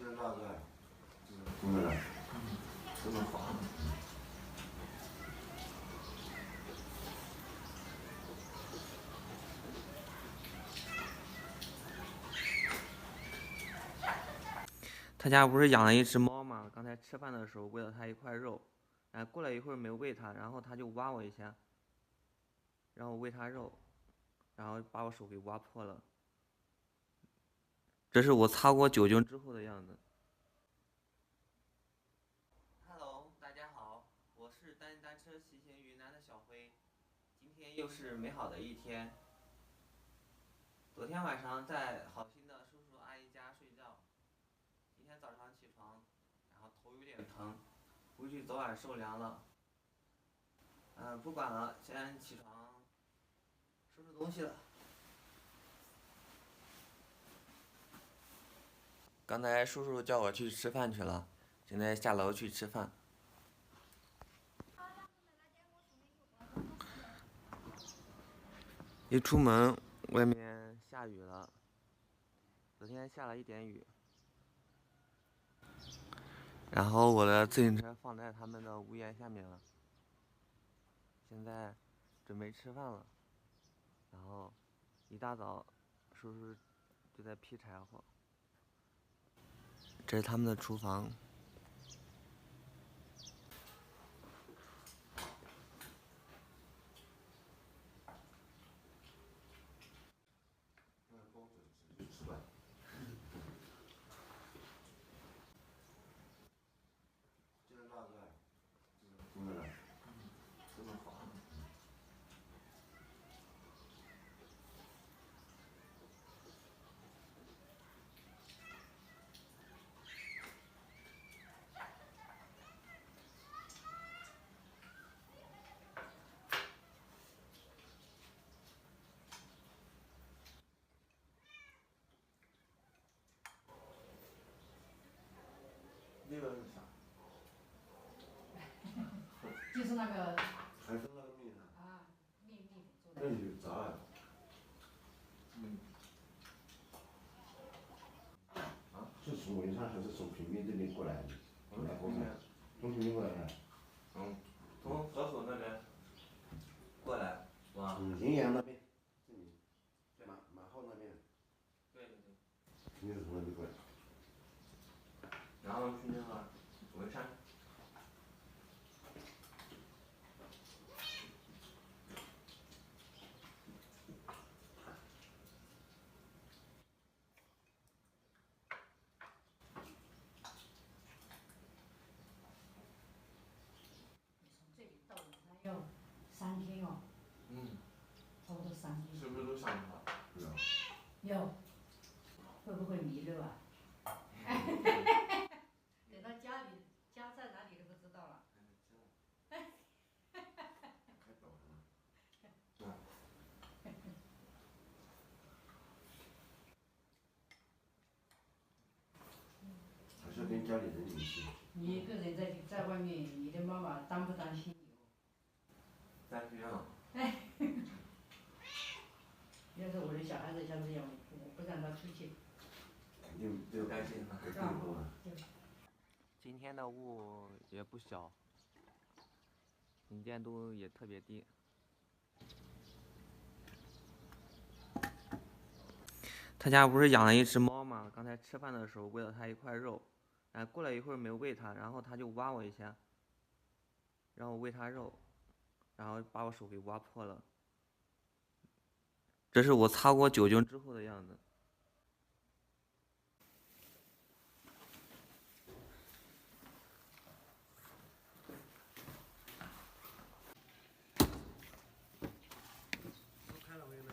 是那个，怎么了？这么滑。他家不是养了一只猫吗？刚才吃饭的时候喂了它一块肉，过了一会儿没有喂它，然后它就挖我一下，然后喂它肉，然后把我手给挖破了。这是我擦过酒精之后的样子。Hello， 大家好，我是单车骑行云南的小辉，今天又是美好的一天。昨天晚上在好心的叔叔阿姨家睡觉，今天早上起床，然后头有点疼，估计昨晚受凉了。不管了，先起床收拾东西了。刚才叔叔叫我去吃饭去了，现在下楼去吃饭。一出门，外面下雨了，昨天下了一点雨。然后我的自行车放在他们的屋檐下面了，现在准备吃饭了。然后一大早，叔叔就在劈柴火。这是他们的厨房。就是那个，怎么了？这么滑。那个是啥？就是那个还是那个面啊？啊，面做那的。你就炸呀？是从汶川还是从平民这边过来的？我们是平民。从平民过来的。从河口那边过来，是吧？营阳那边，马号那边。对对对。你是从那边过来？然后去那个文山。从这里到文山要3天哦。差不多3天。是不是都想着了？是啊。要，会不会迷路啊？等到家在哪里都不知道了。开导是吗？对。还是要跟家里人联系。你一个人在外面，你的妈妈担不担心你哦？担心啊。要是我的小孩子像这样，我不让他出去。肯定都要担心对吧？今天的雾也不小，能见度也特别低。他家不是养了一只猫吗？刚才吃饭的时候喂了它一块肉，过了一会儿没有喂它，然后它就挖我一下，然后喂它肉，然后把我手给挖破了。这是我擦过酒精之后的样子。都开了没有呢？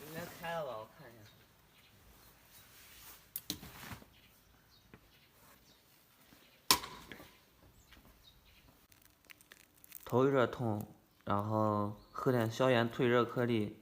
应该开了吧，我看一下。头有点痛，然后喝点消炎退热颗粒。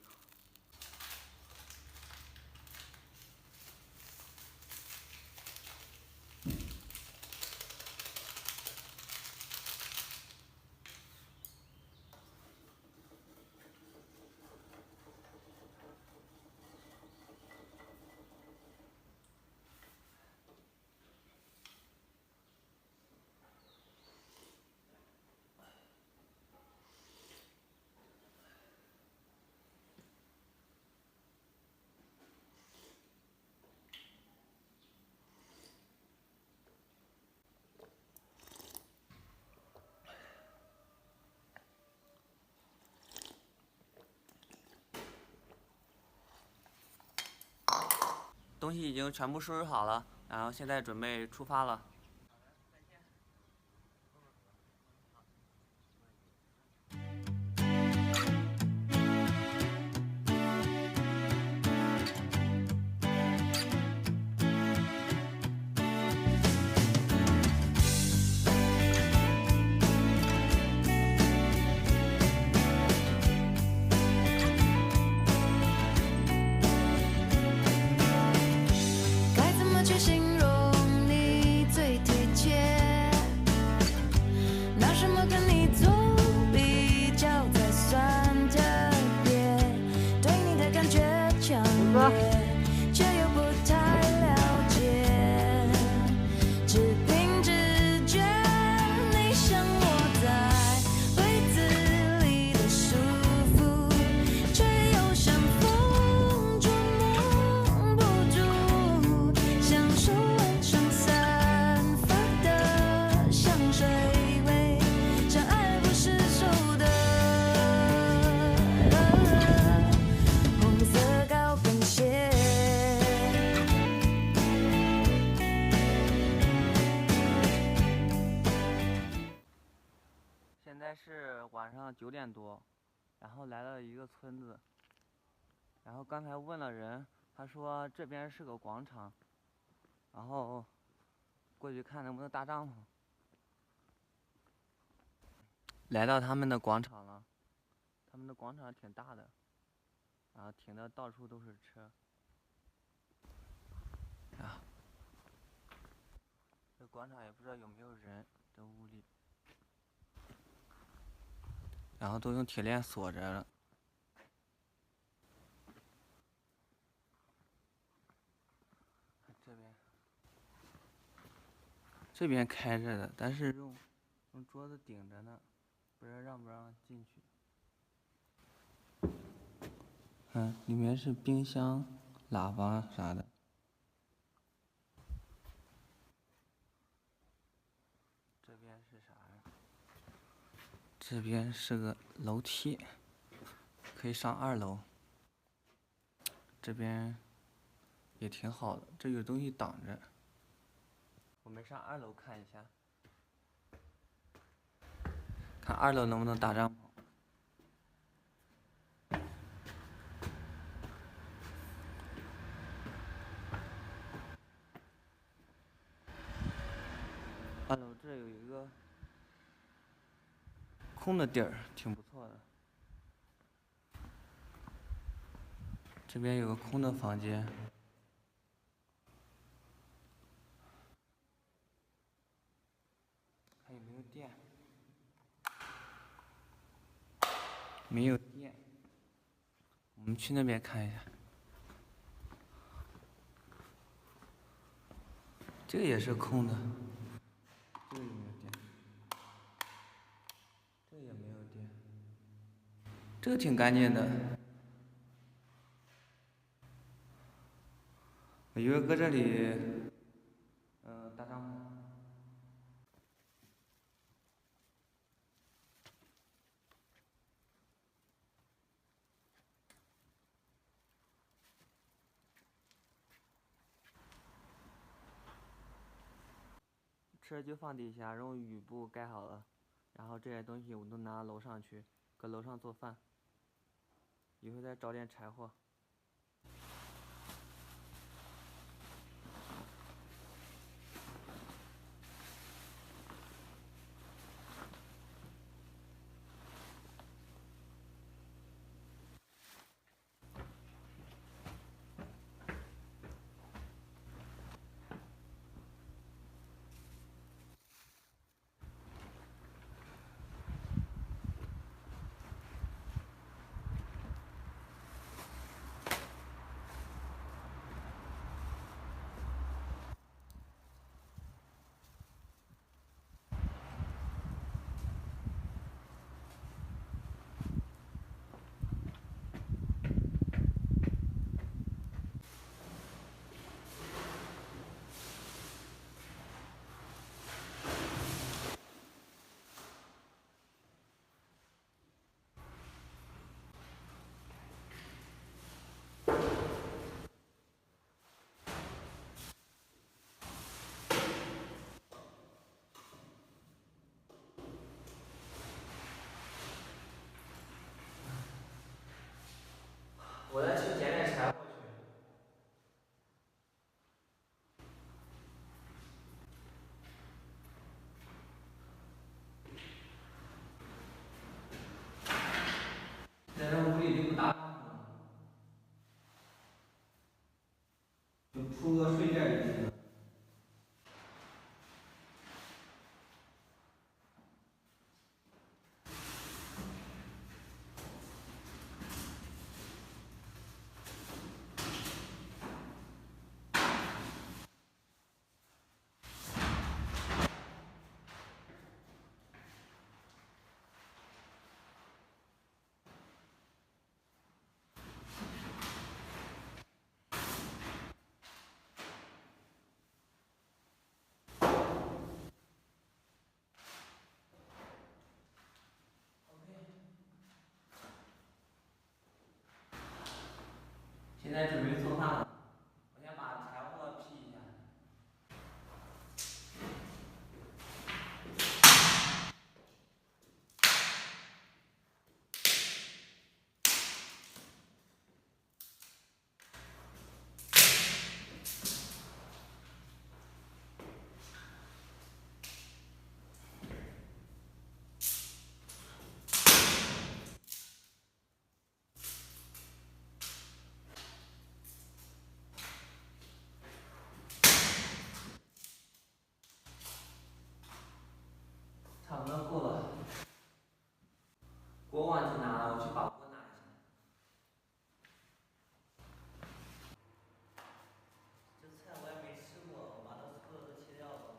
东西已经全部收拾好了，然后现在准备出发了。该怎么去形容你最贴切？拿什么跟你做比较才算特别？对你的感觉强烈，却又不太了解，只凭直觉，你像我在柜子里的束缚，却又像风捉摸不住，享受晚上散发的香水味，像爱不释手的红色高跟鞋。现在是晚上9点多，然后来了一个村子，然后刚才问了人，他说这边是个广场，然后过去看能不能搭帐篷。来到他们的广场了，他们的广场挺大的，然后停的到处都是车。啊，这广场也不知道有没有人，这屋里，然后都用铁链锁着了。这边开着的，但是用桌子顶着呢，不知道让不让进去。里面是冰箱、喇叭啥的。这边是啥呀？这边是个楼梯，可以上2楼。这边也挺好的，这有东西挡着。我们上2楼看一下，看2楼能不能搭帐篷。2楼这有一个空的地儿，挺不错的。这边有个空的房间。看有没有电。没有电。我们去那边看一下。这个也是空的。这个有没有电？这个也没有电。这个挺干净的。我以为搁这里，搭帐篷。车就放底下，用雨布盖好了，然后这些东西我都拿楼上去，搁楼上做饭。一会儿再找点柴火。就出个睡垫就行了。现在准备做饭了，我先把柴火劈一下。差不多够了，锅忘记拿了，我去把锅拿一下。这菜我也没吃过，我把它所有都切掉了。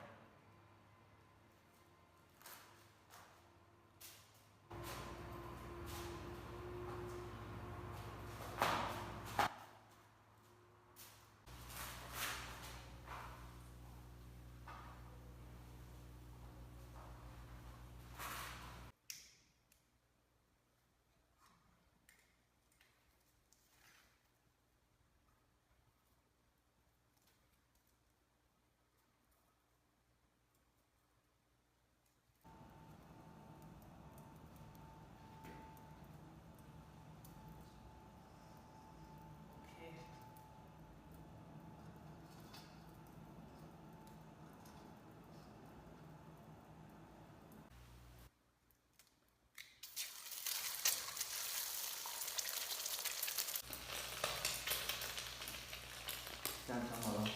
这样调好了。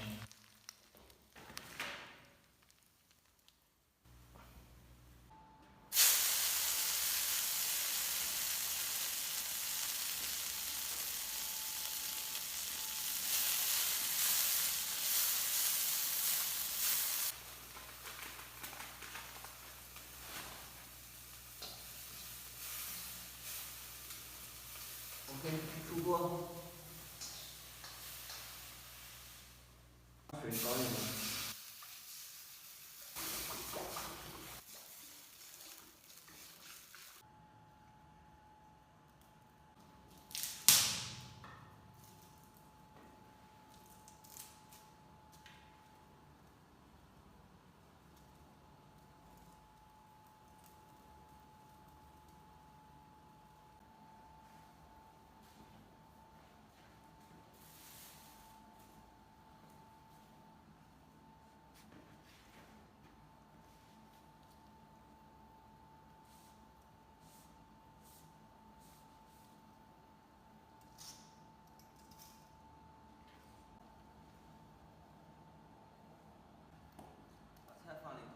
OK， 出锅。水烧一会儿。把菜放里头。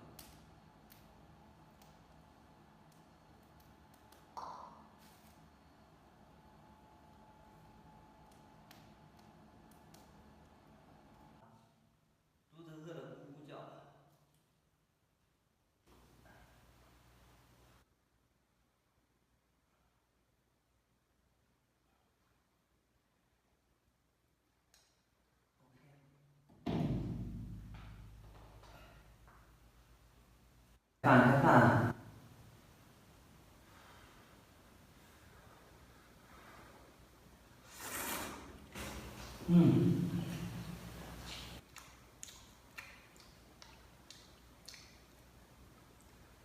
肚子饿得咕咕叫。开饭。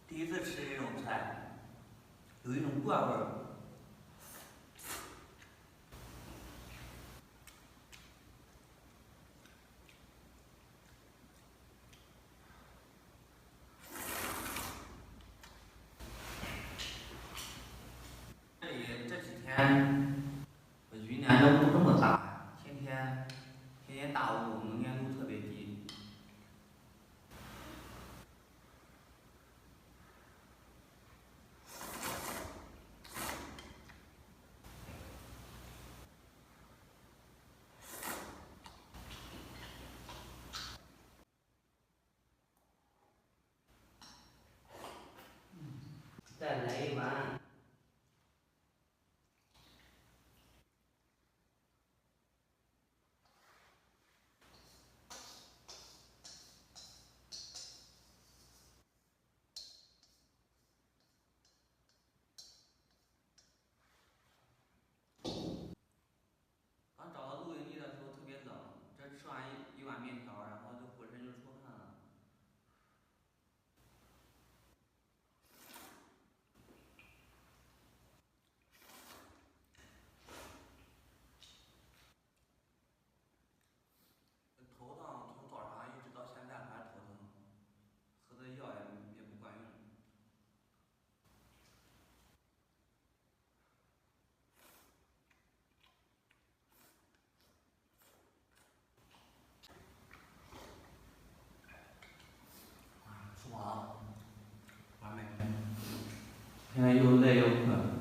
第一次吃这种菜，有一种怪味儿。这几天云南都不这么大，天天能见度特别低。再来一碗。刚找到录音机的时候特别冷，这吃完一碗面条，然后就浑身就出汗了。头疼，从早上一直到现在还头疼，喝的药也不管用。吃饱了，完美。现在又累又困。